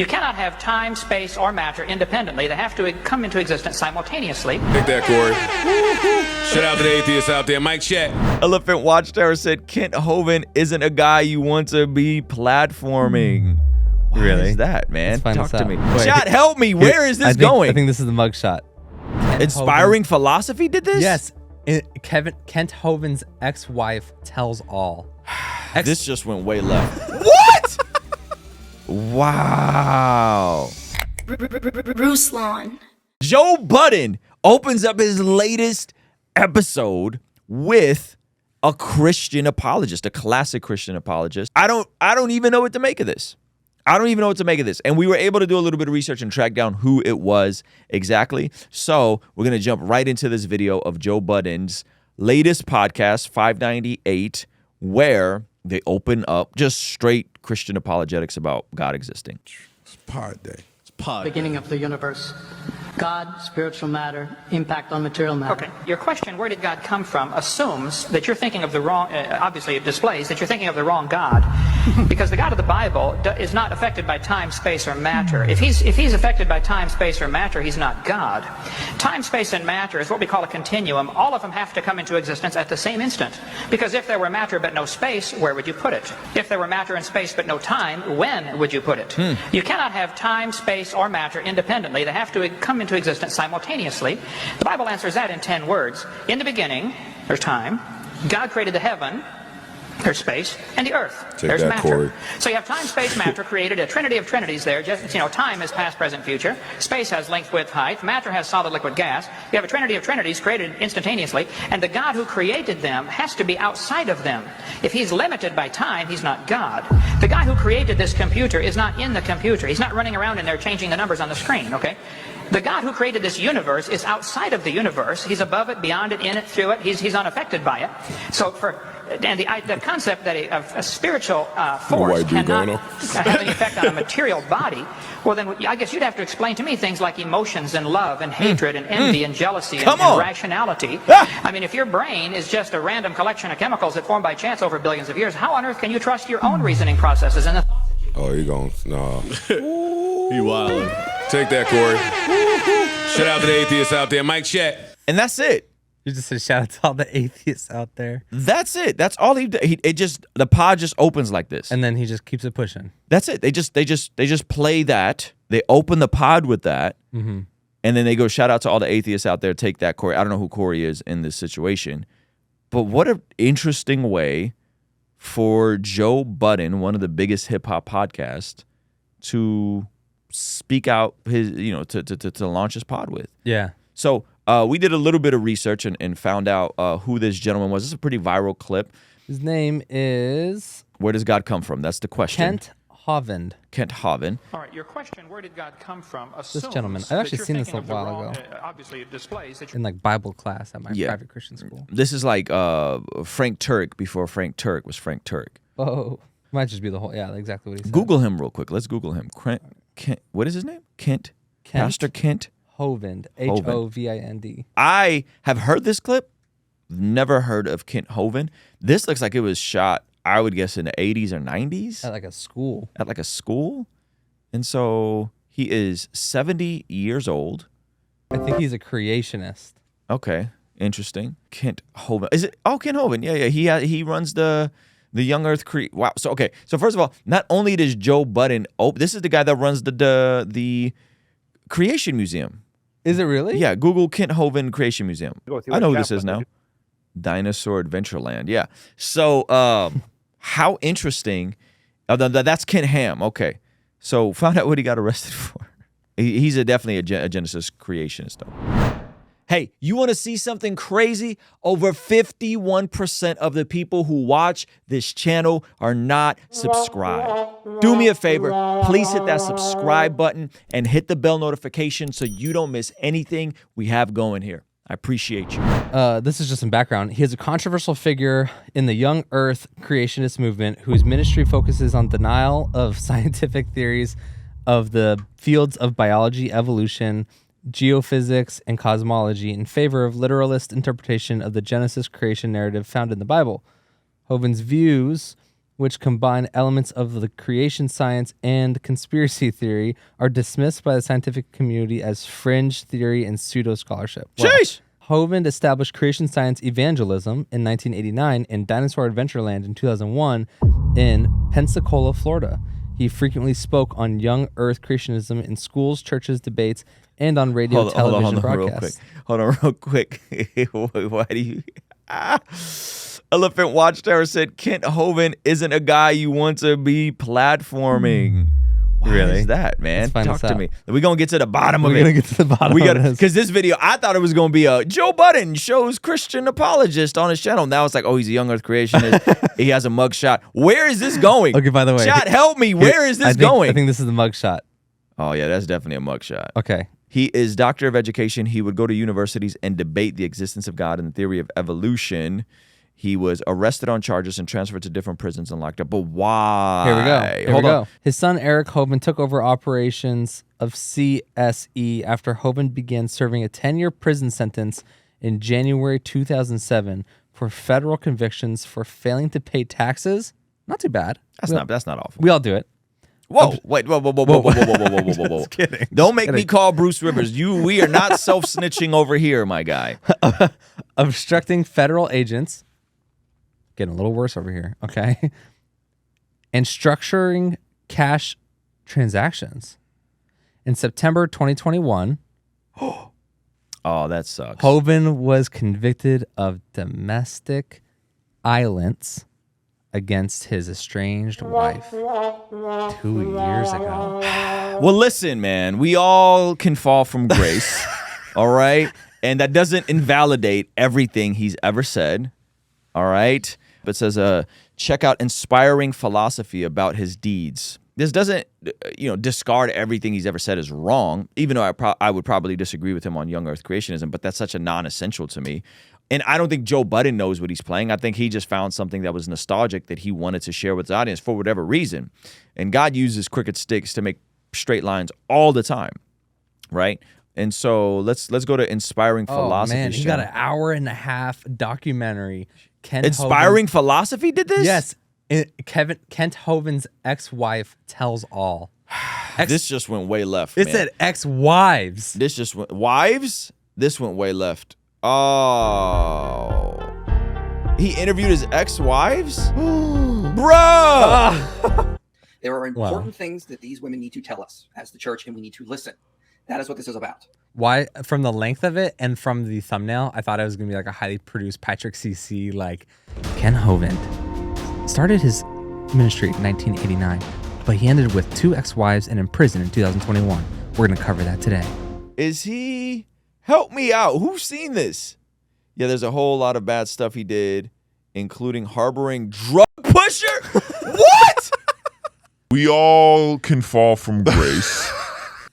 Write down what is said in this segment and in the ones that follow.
You cannot have time, space, or matter independently. They have to come into existence simultaneously. Take that, Corey. Shout out to the atheists out there. Mic check. Elephant Watchtower said Kent Hovind isn't a guy you want to be platforming. Why is that, man? Talk to me. Wait, Chat, help me. Where is this going? I think this is the mugshot. Inspiring Philosophy did this? Yes. Kent Hovind's ex-wife tells all. This just went way left. What? Wow. Ruslan. Joe Budden opens up his latest episode with a Christian apologist, a classic Christian apologist. I don't even know what to make of this. And we were able to do a little bit of research and track down who it was exactly. So we're going to jump right into this video of Joe Budden's latest podcast, 598, where they open up just straight Christian apologetics about God existing. It's pod day. Beginning of the universe. God, spiritual matter, impact on material matter. Okay, your question, where did God come from, assumes that you're thinking of the wrong, obviously it displays that you're thinking of the wrong God. Because the God of the Bible is not affected by time, space, or matter. If he's affected by time, space, or matter, he's not God. Time, space, and matter is what we call a continuum. All of them have to come into existence at the same instant. Because if there were matter but no space, where would you put it? If there were matter and space but no time, when would you put it? You cannot have time, space, or matter independently. They have to come into existence simultaneously. The Bible answers that in 10 words. In the beginning, there's time. God created the heaven. There's space, and the earth. There's matter. Corey. So you have time, space, matter, created a trinity of trinities there. Just, time is past, present, future. Space has length, width, height. Matter has solid, liquid, gas. You have a trinity of trinities created instantaneously, and the God who created them has to be outside of them. If he's limited by time, he's not God. The guy who created this computer is not in the computer. He's not running around in there changing the numbers on the screen, okay? The God who created this universe is outside of the universe. He's above it, beyond it, in it, through it. He's unaffected by it. So the concept that a spiritual force cannot have any effect on a material body, well then I guess you'd have to explain to me things like emotions and love and hatred and envy and jealousy and rationality. I mean, if your brain is just a random collection of chemicals that formed by chance over billions of years, how on earth can you trust your own reasoning processes and the thoughts that you... Oh, you going? Nah. You wild. Take that, Corey. Shout out to the atheists out there. Mic check. And that's it. You just said shout out to all the atheists out there. That's it. That's all he did. The pod just opens like this. And then he just keeps it pushing. That's it. They just play that. They open the pod with that. And then they go, shout out to all the atheists out there. Take that, Corey. I don't know who Corey is in this situation. But what an interesting way for Joe Budden, one of the biggest hip hop podcasts, to speak out his, to launch his pod with. Yeah. So we did a little bit of research and found out who this gentleman was. This is a pretty viral clip. His name is... Where does God come from? That's the question. Kent Hovind. Kent Hovind. All right, your question, where did God come from, This gentleman. I've actually seen this a while ago. Obviously, it displays that in like Bible class at my private Christian school. This is like Frank Turk before Frank Turk was Frank Turk. Oh, might just be the whole, exactly what he said. Google him real quick. Let's Google him. Kent, what is his name? Kent. Pastor Kent Hovind. Hovind. I have heard this clip. Never heard of Kent Hovind. This looks like it was shot, I would guess, in the 80s or 90s. At like a school. And so he is 70 years old. I think he's a creationist. Okay. Interesting. Kent Hovind. Is it? Oh, Kent Hovind. Yeah. He runs the Young Earth Wow. So, okay. So, first of all, not only does Joe Budden... this is the guy that runs the Creation Museum. Is it really? Yeah. Google Kent Hovind Creation Museum. I know who this is now. Dinosaur Adventureland. Yeah. So, how interesting. That's Kent Ham. Okay. So, found out what he got arrested for. He's definitely a Genesis creationist, though. Hey, you want to see something crazy? Over 51% of the people who watch this channel are not subscribed. Do me a favor, please hit that subscribe button and hit the bell notification so you don't miss anything we have going here. I appreciate you. This is just some background. He is a controversial figure in the Young Earth Creationist movement whose ministry focuses on denial of scientific theories of the fields of biology, evolution, geophysics, and cosmology in favor of literalist interpretation of the Genesis creation narrative found in the Bible. Hovind's views which combine elements of the creation science and conspiracy theory, are dismissed by the scientific community as fringe theory and pseudo-scholarship. Sheesh! Hovind established creation science evangelism in 1989 and Dinosaur Adventureland in 2001 in Pensacola, Florida. He frequently spoke on young Earth creationism in schools, churches, debates, and on radio and television broadcasts. Hold on real quick. Why do you... Elephant Watchtower said Kent Hovind isn't a guy you want to be platforming. Why is that, man? Talk to me. We're going to get to the bottom of it. We're going to get to the bottom of this. Because this video, I thought it was going to be a Joe Budden shows Christian Apologist on his channel. Now it's like, oh, he's a young Earth creationist. He has a mugshot. Where is this going? Okay, by the way. Chat, help me. Where is this going? I think this is the mugshot. Oh, yeah, that's definitely a mugshot. Okay. He is Doctor of Education. He would go to universities and debate the existence of God and the theory of evolution. He was arrested on charges and transferred to different prisons and locked up. But why? Here we go. Hold on. His son, Eric Hovind, took over operations of CSE after Hovind began serving a 10-year prison sentence in January 2007 for federal convictions for failing to pay taxes. Not too bad. That's not awful. We all do it. Whoa, wait, whoa. Just kidding. Don't make me call Bruce Rivers. We are not self-snitching over here, my guy. Obstructing federal agents. Getting a little worse over here, okay? And structuring cash transactions. In September 2021, oh, that sucks. Hovind was convicted of domestic violence against his estranged wife 2 years ago. Well, listen, man, we all can fall from grace, all right? And that doesn't invalidate everything he's ever said, all right? But it says, check out inspiring philosophy about his deeds. This doesn't, discard everything he's ever said as wrong, even though I would probably disagree with him on young Earth creationism, but that's such a non-essential to me. And I don't think Joe Budden knows what he's playing. I think he just found something that was nostalgic that he wanted to share with his audience for whatever reason. And God uses crooked sticks to make straight lines all the time, right? And so let's go to inspiring philosophy. Oh man, he got an 1.5-hour documentary. Inspiring Philosophy did this? Yes. Kent Hovind's ex-wife tells all. This just went way left. It said ex-wives. This just went wives. This went way left. Oh, he interviewed his ex-wives, bro. There are important things that these women need to tell us as the church, and we need to listen. That is what this is about. Why? From the length of it and from the thumbnail, I thought it was gonna be like a highly produced Patrick CC. Like, Ken Hovind started his ministry in 1989, but he ended with 2 ex-wives and in prison in 2021. We're gonna cover that today. Is he? Help me out. Who's seen this? Yeah, there's a whole lot of bad stuff he did, including harboring drug pusher. What? We all can fall from grace.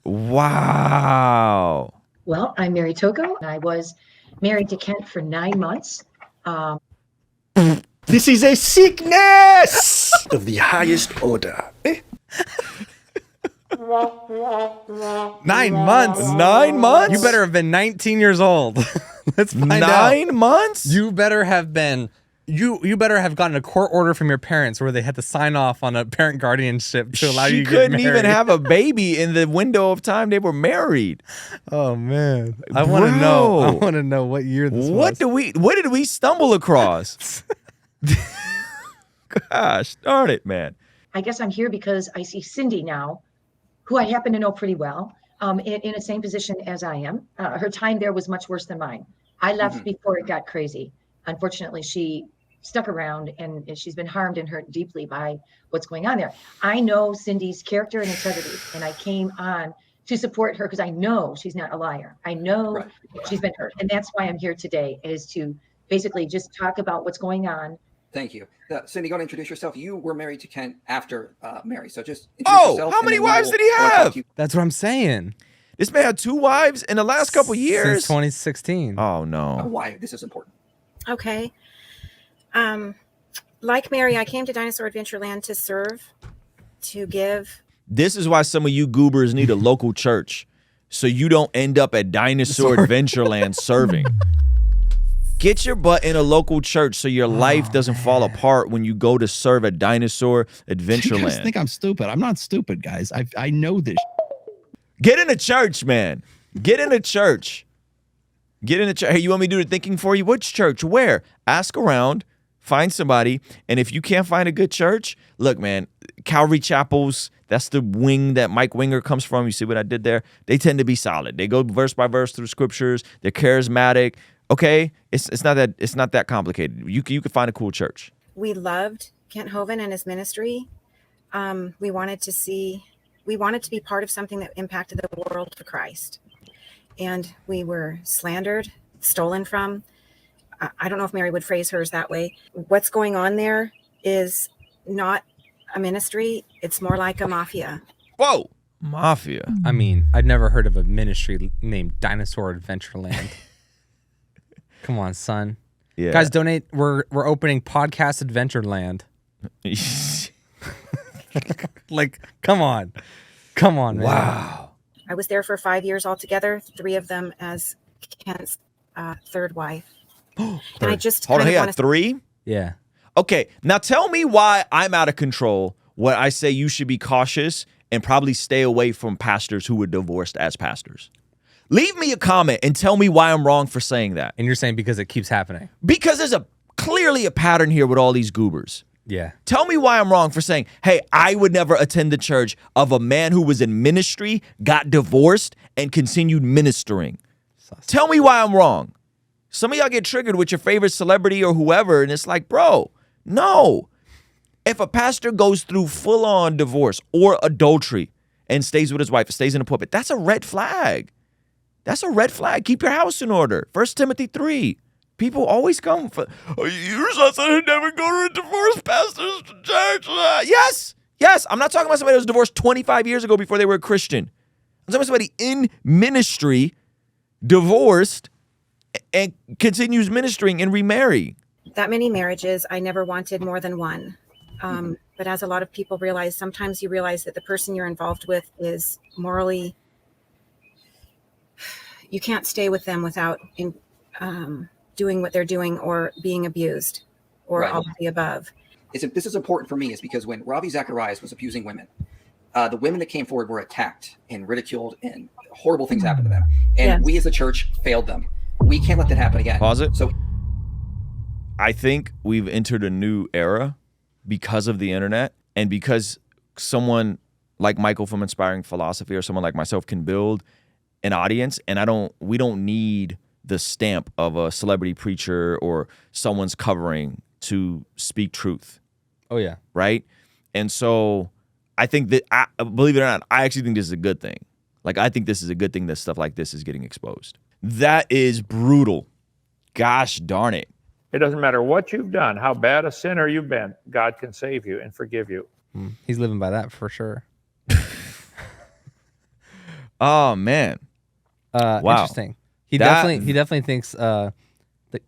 Wow. Well, I'm Mary Togo. I was married to Kent for 9 months. This is a sickness of the highest order. 9 months. 9 months? You better have been 19 years old. Let's find out. 9 months? You better have been. You better have gotten a court order from your parents where they had to sign off on a parent guardianship to allow you to get married. She couldn't even have a baby in the window of time they were married. Oh man, I want to know. I want to know what year this was. What did we stumble across? Gosh, darn it, man. I guess I'm here because I see Cindy now, who I happen to know pretty well, in the same position as I am. Her time there was much worse than mine. I left before it got crazy. Unfortunately, she stuck around and she's been harmed and hurt deeply by what's going on there. I know Cindy's character and integrity, and I came on to support her because I know she's not a liar. I know she's been hurt. And that's why I'm here today, is to basically just talk about what's going on. Thank you. Cindy, go and introduce yourself. You were married to Kent after Mary, so just introduce yourself. How many wives did he have? That's what I'm saying. This man had 2 wives in the last couple years? Since 2016. Oh, no. Why? This is important. Okay. Like Mary, I came to Dinosaur Adventureland to serve, to give. This is why some of you goobers need a local church, so you don't end up at Dinosaur Adventureland serving. Get your butt in a local church so your life doesn't fall apart when you go to serve a dinosaur Adventureland. You guys think I'm stupid. I'm not stupid, guys. I know this. Get in a church, man. Get in a church. Get in a church. Hey, you want me to do the thinking for you? Which church? Where? Ask around. Find somebody. And if you can't find a good church, look, man, Calvary Chapels, that's the wing that Mike Winger comes from. You see what I did there? They tend to be solid. They go verse by verse through scriptures. They're charismatic. Okay? It's not that complicated. You can find a cool church. We loved Kent Hovind and his ministry. We wanted to be part of something that impacted the world for Christ. And we were slandered, stolen from. I don't know if Mary would phrase hers that way. What's going on there is not a ministry. It's more like a mafia. Whoa. Mafia. I mean, I'd never heard of a ministry named Dinosaur Adventureland. Come on, son. Yeah. Guys, donate. We're opening Podcast Adventureland. Like, come on. Come on, man. Wow. I was there for 5 years altogether, 3 of them as Kent's third wife. And I just Hold on, kind he of had want to 3? Yeah. Okay, now tell me why I'm out of control when I say you should be cautious and probably stay away from pastors who were divorced as pastors. Leave me a comment and tell me why I'm wrong for saying that. And you're saying because it keeps happening. Because there's clearly a pattern here with all these goobers. Yeah. Tell me why I'm wrong for saying, hey, I would never attend the church of a man who was in ministry, got divorced, and continued ministering. Tell me why I'm wrong. Some of y'all get triggered with your favorite celebrity or whoever, and it's like, bro, no. If a pastor goes through full-on divorce or adultery and stays with his wife, stays in the pulpit, that's a red flag. That's a red flag. Keep your house in order. 1 Timothy 3. People always come for, you're supposed to never go to a divorced pastor's church. Yes. I'm not talking about somebody who was divorced 25 years ago before they were a Christian. I'm talking about somebody in ministry, divorced, and continues ministering and remarry. that many marriages. I never wanted more than one. But as a lot of people realize, sometimes you realize that the person you're involved with is morally, you can't stay with them without doing what they're doing or being abused or all of the above. This is important for me is because when Ravi Zacharias was abusing women, the women that came forward were attacked and ridiculed and horrible things happened to them. And we as a church failed them. We can't let that happen again. Pause it. So I think we've entered a new era because of the internet and because someone like Michael from Inspiring Philosophy or someone like myself can build an audience, and we don't need the stamp of a celebrity preacher or someone's covering to speak truth. Oh, yeah. Right? And so I think that, believe it or not, I actually think this is a good thing. Like, I think this is a good thing that stuff like this is getting exposed. That is brutal. Gosh darn it. It doesn't matter what you've done, how bad a sinner you've been, God can save you and forgive you. He's living by that for sure. Oh, man. Wow. Interesting. He definitely thinks that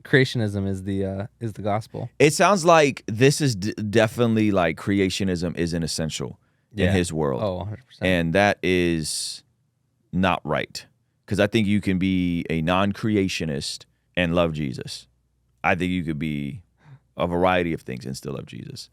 creationism is the gospel. It sounds like this is definitely like creationism isn't essential in his world. Oh, 100%. And that is not right. Because I think you can be a non-creationist and love Jesus. I think you could be a variety of things and still love Jesus.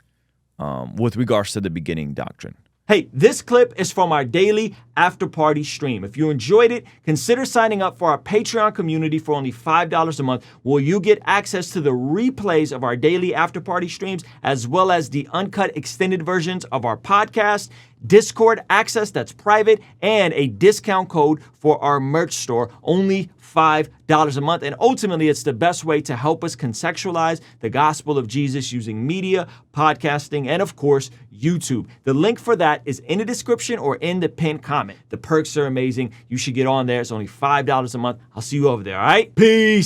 With regards to the beginning doctrine. Hey, this clip is from our daily after party stream. If you enjoyed it, consider signing up for our Patreon community for only $5 a month, where you get access to the replays of our daily after party streams, as well as the uncut extended versions of our podcast, Discord access that's private, and a discount code for our merch store, only $5 a month. And ultimately, it's the best way to help us contextualize the gospel of Jesus using media, podcasting, and of course, YouTube. The link for that is in the description or in the pinned comment. The perks are amazing. You should get on there. It's only $5 a month. I'll see you over there, all right? Peace.